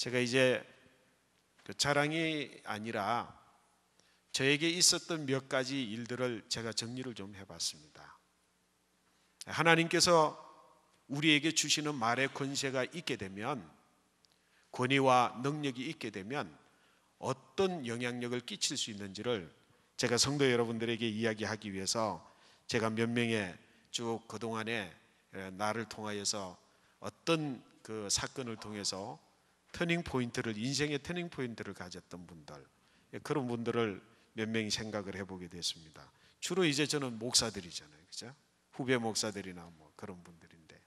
제가 이제 그 자랑이 아니라 저에게 있었던 몇 가지 일들을 제가 정리를 좀 해봤습니다. 하나님께서 우리에게 주시는 말의 권세가 있게 되면, 권위와 능력이 있게 되면 어떤 영향력을 끼칠 수 있는지를 제가 성도 여러분들에게 이야기하기 위해서 제가 몇 명의 쭉 그동안에 나를 통하여서 어떤 그 사건을 통해서 터닝 포인트를, 인생의 터닝 포인트를 가졌던 분들, 그런 분들을 몇 명이 생각을 해보게 됐습니다. 주로 이제 저는 목사들이잖아요, 그죠? 후배 목사들이나 뭐 그런 분들인데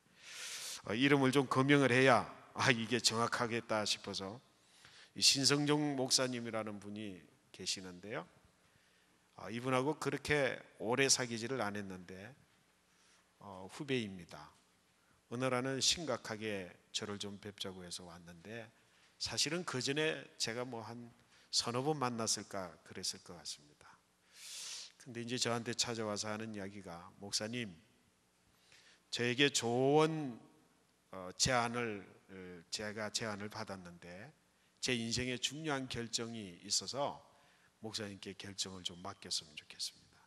이름을 좀 거명을 해야 이게 정확하겠다 싶어서 신성종 목사님이라는 분이 계시는데요. 이분하고 그렇게 오래 사귀지를 않았는데 후배입니다. 어느 날은 심각하게 저를 좀 뵙자고 해서 왔는데, 사실은 그 전에 제가 뭐 한 서너 번 만났을까 그랬을 것 같습니다. 근데 이제 저한테 찾아와서 하는 이야기가, 목사님, 저에게 좋은 제가 제안을 받았는데 제 인생에 중요한 결정이 있어서 목사님께 결정을 좀 맡겼으면 좋겠습니다.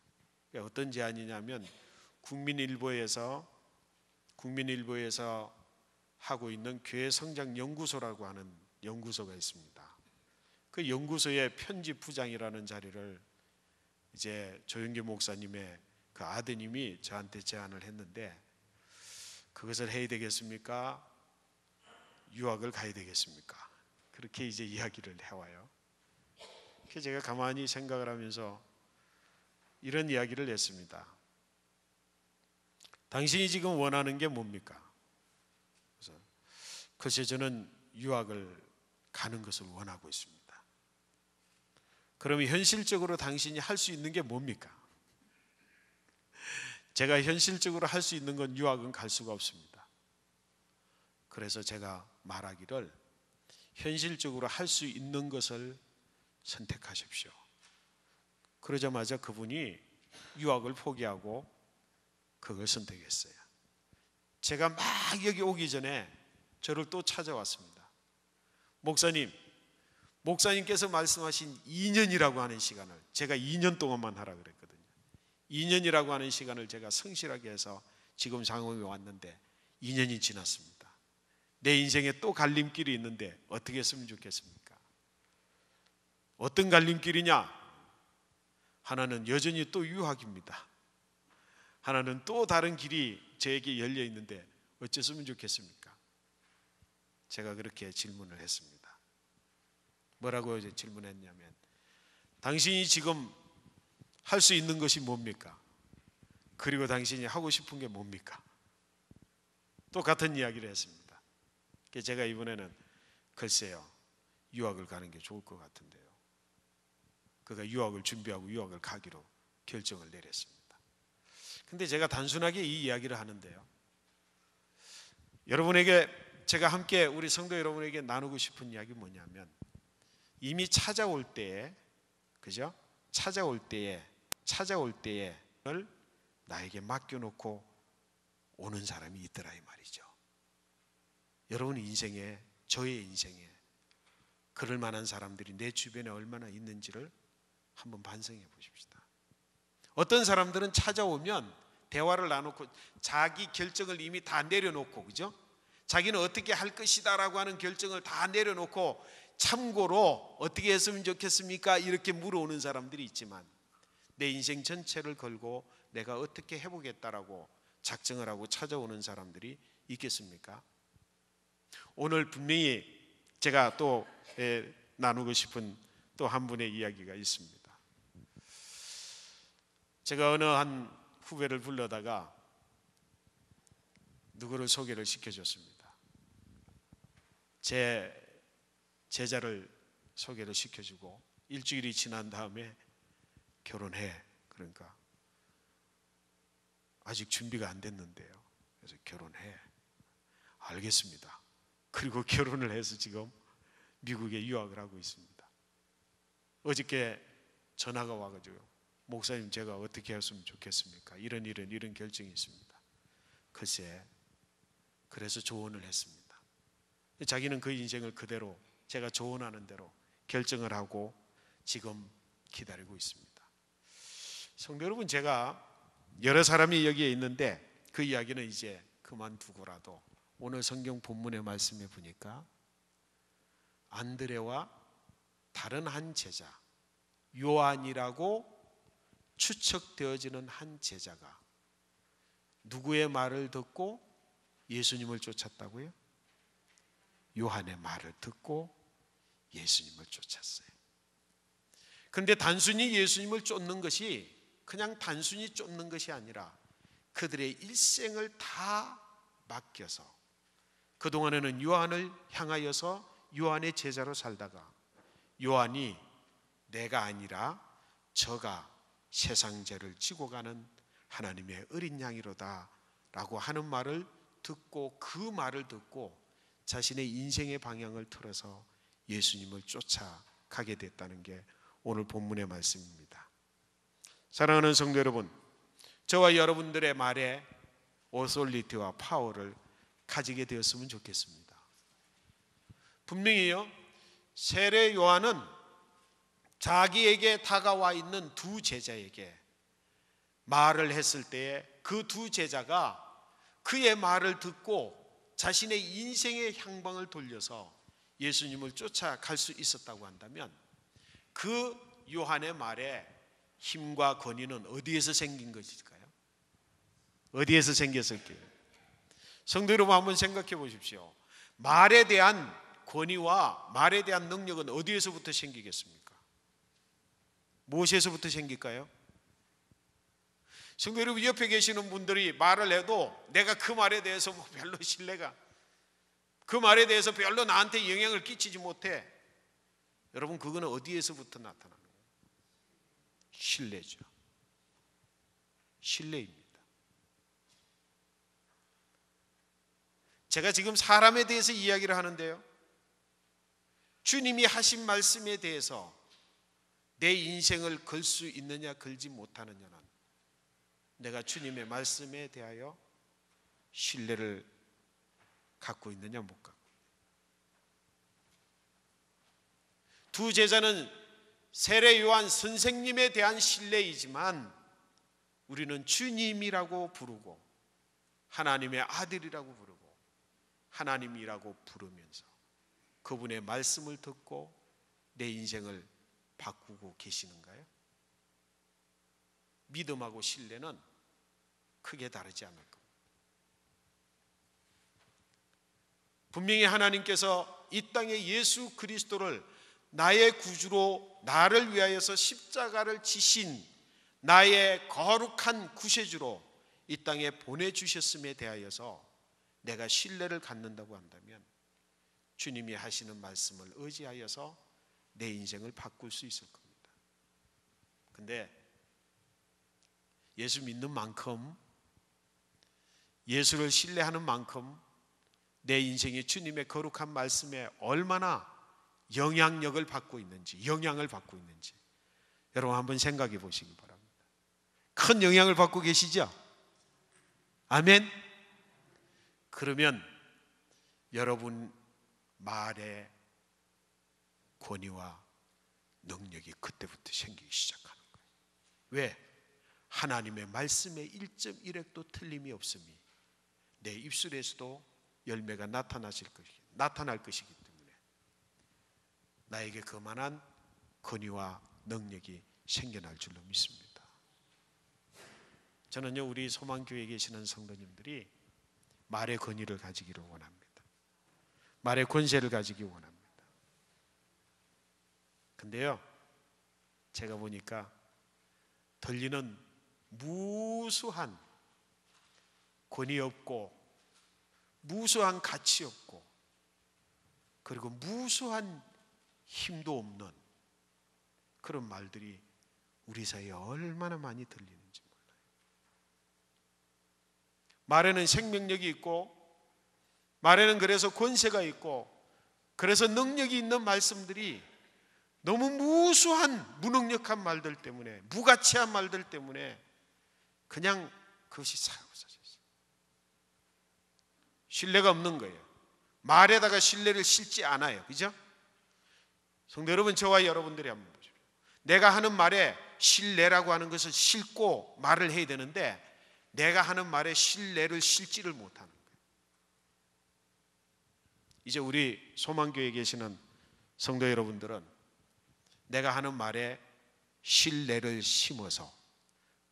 어떤 제안이냐면, 국민일보에서 하고 있는 교회 성장 연구소라고 하는 연구소가 있습니다. 그 연구소의 편집부장이라는 자리를 이제 조영기 목사님의 그 아드님이 저한테 제안을 했는데, 그것을 해야 되겠습니까? 유학을 가야 되겠습니까? 그렇게 이제 이야기를 해와요. 그래서 제가 가만히 생각을 하면서 이런 이야기를 했습니다. 당신이 지금 원하는 게 뭡니까? 그래서 글쎄 저는 유학을 가는 것을 원하고 있습니다. 그러면 현실적으로 당신이 할 수 있는 게 뭡니까? 제가 현실적으로 할 수 있는 건 유학은 갈 수가 없습니다. 그래서 제가 말하기를, 현실적으로 할 수 있는 것을 선택하십시오. 그러자마자 그분이 유학을 포기하고 그걸 선택했어요. 제가 막 여기 오기 전에 저를 또 찾아왔습니다. 목사님께서 말씀하신 2년이라고 하는 시간을, 제가 2년 동안만 하라 그랬거든요. 2년이라고 하는 시간을 제가 성실하게 해서 지금 상황에 왔는데 2년이 지났습니다. 내 인생에 또 갈림길이 있는데 어떻게 했으면 좋겠습니까? 어떤 갈림길이냐? 하나는 여전히 또 유학입니다. 하나는 또 다른 길이 저에게 열려 있는데 어쨌으면 좋겠습니까? 제가 그렇게 질문을 했습니다. 뭐라고 이제 질문했냐면, 당신이 지금 할 수 있는 것이 뭡니까? 그리고 당신이 하고 싶은 게 뭡니까? 똑같은 이야기를 했습니다. 그래서 제가 이번에는 글쎄요, 유학을 가는 게 좋을 것 같은데요. 그가 유학을 준비하고 유학을 가기로 결정을 내렸습니다. 근데 제가 단순하게 이 이야기를 하는데요, 여러분에게, 제가 함께 우리 성도 여러분에게 나누고 싶은 이야기 뭐냐면, 이미 찾아올 때에, 그죠? 찾아올 때에 나에게 맡겨놓고 오는 사람이 있더라 이 말이죠. 여러분 인생에, 저의 인생에 그럴 만한 사람들이 내 주변에 얼마나 있는지를 한번 반성해 보십시다. 어떤 사람들은 찾아오면 대화를 나누고 자기 결정을 이미 다 내려놓고, 그죠? 자기는 어떻게 할 것이다라고 하는 결정을 다 내려놓고, 참고로 어떻게 했으면 좋겠습니까? 이렇게 물어오는 사람들이 있지만, 내 인생 전체를 걸고 내가 어떻게 해보겠다라고 작정을 하고 찾아오는 사람들이 있겠습니까? 오늘 분명히 제가 또 나누고 싶은 또 한 분의 이야기가 있습니다. 제가 어느 한 후배를 불러다가 누구를 소개를 시켜줬습니다. 제 제자를 소개를 시켜주고 일주일이 지난 다음에 결혼해. 그러니까 아직 준비가 안 됐는데요. 그래서 결혼해. 알겠습니다. 그리고 결혼을 해서 지금 미국에 유학을 하고 있습니다. 어저께 전화가 와가지고, 목사님 제가 어떻게 했으면 좋겠습니까? 이런 결정이 있습니다. 글쎄, 그래서 조언을 했습니다. 자기는 그 인생을 그대로 제가 조언하는 대로 결정을 하고 지금 기다리고 있습니다. 성도 여러분, 제가 여러 사람이 여기에 있는데 그 이야기는 이제 그만두고라도 오늘 성경 본문의 말씀에 보니까 안드레와 다른 한 제자, 요한이라고 추측되어지는 한 제자가 누구의 말을 듣고 예수님을 쫓았다고요? 요한의 말을 듣고 예수님을 쫓았어요. 그런데 단순히 예수님을 쫓는 것이 그냥 단순히 쫓는 것이 아니라 그들의 일생을 다 맡겨서 그동안에는 요한을 향하여서 요한의 제자로 살다가 요한이 내가 아니라 저가 세상 죄를 지고 가는 하나님의 어린 양이로다 라고 하는 말을 듣고 그 말을 듣고 자신의 인생의 방향을 틀어서 예수님을 쫓아가게 됐다는 게 오늘 본문의 말씀입니다. 사랑하는 성도 여러분, 저와 여러분들의 말에 오소리티와 파워를 가지게 되었으면 좋겠습니다. 분명히요, 세례 요한은 자기에게 다가와 있는 두 제자에게 말을 했을 때에 그 두 제자가 그의 말을 듣고 자신의 인생의 향방을 돌려서 예수님을 쫓아갈 수 있었다고 한다면 그 요한의 말에 힘과 권위는 어디에서 생긴 것일까요? 어디에서 생겼을까요? 성도 여러분, 한번 생각해 보십시오. 말에 대한 권위와 말에 대한 능력은 어디에서부터 생기겠습니까? 무엇에서부터 생길까요? 성도 여러분, 옆에 계시는 분들이 말을 해도 내가 그 말에 대해서 별로 신뢰가, 그 말에 대해서 별로 나한테 영향을 끼치지 못해. 여러분, 그거는 어디에서부터 나타나는 거예요? 신뢰죠. 신뢰입니다. 제가 지금 사람에 대해서 이야기를 하는데요, 주님이 하신 말씀에 대해서 내 인생을 걸 수 있느냐 걸지 못하느냐는 내가 주님의 말씀에 대하여 신뢰를 갖고 있느냐 못 갖고. 두 제자는 세례 요한 선생님에 대한 신뢰이지만 우리는 주님이라고 부르고 하나님의 아들이라고 부르고 하나님이라고 부르면서 그분의 말씀을 듣고 내 인생을 바꾸고 계시는가요? 믿음하고 신뢰는 크게 다르지 않을 겁니다. 분명히 하나님께서 이 땅에 예수 그리스도를 나의 구주로 나를 위하여서 십자가를 지신 나의 거룩한 구세주로 이 땅에 보내주셨음에 대하여서 내가 신뢰를 갖는다고 한다면 주님이 하시는 말씀을 의지하여서 내 인생을 바꿀 수 있을 겁니다. 근데 예수 믿는 만큼, 예수를 신뢰하는 만큼 내 인생이 주님의 거룩한 말씀에 얼마나 영향력을 받고 있는지, 영향을 받고 있는지 여러분 한번 생각해 보시기 바랍니다. 큰 영향을 받고 계시죠? 아멘. 그러면 여러분 말에 권위와 능력이 그때부터 생기기 시작하는 거예요. 왜? 하나님의 말씀에 1.1획도 틀림이 없음이 내 입술에서도 열매가 나타날 것이기 때문에 나에게 그만한 권위와 능력이 생겨날 줄로 믿습니다. 저는요, 우리 소망교회에 계시는 성도님들이 말의 권위를 가지기를 원합니다. 말의 권세를 가지기 원합니다. 근데요, 제가 보니까 들리는 무수한 권위 없고 무수한 가치 없고 그리고 무수한 힘도 없는 그런 말들이 우리 사이에 얼마나 많이 들리는지 몰라요. 말에는 생명력이 있고 말에는 그래서 권세가 있고 그래서 능력이 있는 말씀들이 너무 무수한 무능력한 말들 때문에, 무가치한 말들 때문에 그냥 그것이 사라졌어요. 신뢰가 없는 거예요. 말에다가 신뢰를 실지 않아요. 그죠? 성도 여러분, 저와 여러분들이 한번 보십시오. 내가 하는 말에 신뢰라고 하는 것을 싣고 말을 해야 되는데 내가 하는 말에 신뢰를 싣지를 못하는 거예요. 이제 우리 소망교회에 계시는 성도 여러분들은 내가 하는 말에 신뢰를 심어서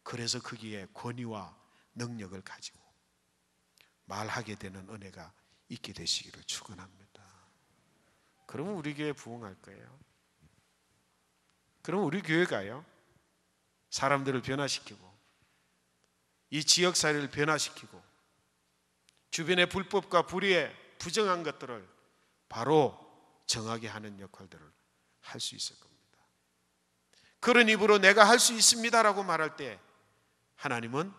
그래서 거기에 권위와 능력을 가지고 말하게 되는 은혜가 있게 되시기를 축원합니다. 그러면 우리 교회 부흥할 거예요. 그러면 우리 교회가요 사람들을 변화시키고 이 지역사회를 변화시키고 주변의 불법과 불의의 부정한 것들을 바로 정하게 하는 역할들을 할 수 있을 겁니다. 그런 입으로 내가 할 수 있습니다라고 말할 때 하나님은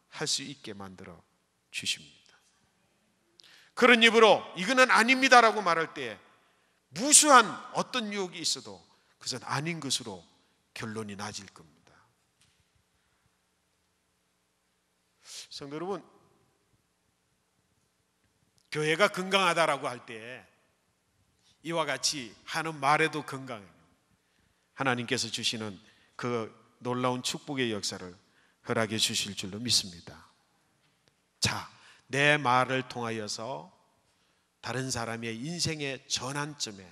할 수 있게 만들어 주십니다. 그런 입으로 이거는 아닙니다라고 말할 때 무수한 어떤 유혹이 있어도 그것은 아닌 것으로 결론이 나질 겁니다. 성도 여러분, 교회가 건강하다라고 할 때 이와 같이 하는 말에도 건강해요. 하나님께서 주시는 그 놀라운 축복의 역사를 허락해 주실 줄로 믿습니다. 자, 내 말을 통하여서 다른 사람의 인생의 전환점에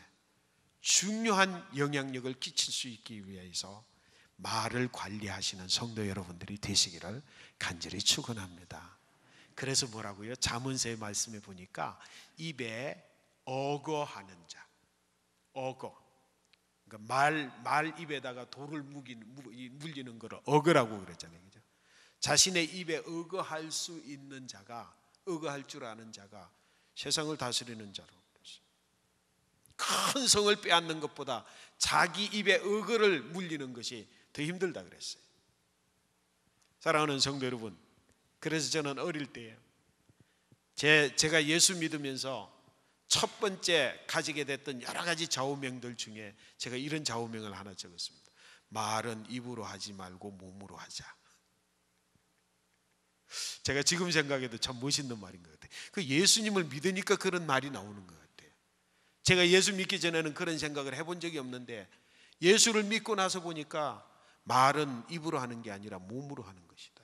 중요한 영향력을 끼칠 수 있기 위해서 말을 관리하시는 성도 여러분들이 되시기를 간절히 축원합니다. 그래서 뭐라고요? 잠언서의 말씀에 보니까 입에 어거하는 자, 어거, 그러니까 말 입에다가 돌을 물리는 거를 어거라고 그랬잖아요. 그죠? 자신의 입에 어거할 수 있는 자가, 어거할 줄 아는 자가 세상을 다스리는 자로 그랬어요. 큰 성을 빼앗는 것보다 자기 입에 어거를 물리는 것이 더 힘들다 그랬어요. 사랑하는 성도 여러분, 그래서 저는 어릴 때에 제가 예수 믿으면서 첫 번째 가지게 됐던 여러 가지 좌우명들 중에 제가 이런 좌우명을 하나 적었습니다. 말은 입으로 하지 말고 몸으로 하자. 제가 지금 생각해도 참 멋있는 말인 것 같아요. 그 예수님을 믿으니까 그런 말이 나오는 것 같아요. 제가 예수 믿기 전에는 그런 생각을 해본 적이 없는데 예수를 믿고 나서 보니까 말은 입으로 하는 게 아니라 몸으로 하는 것이다.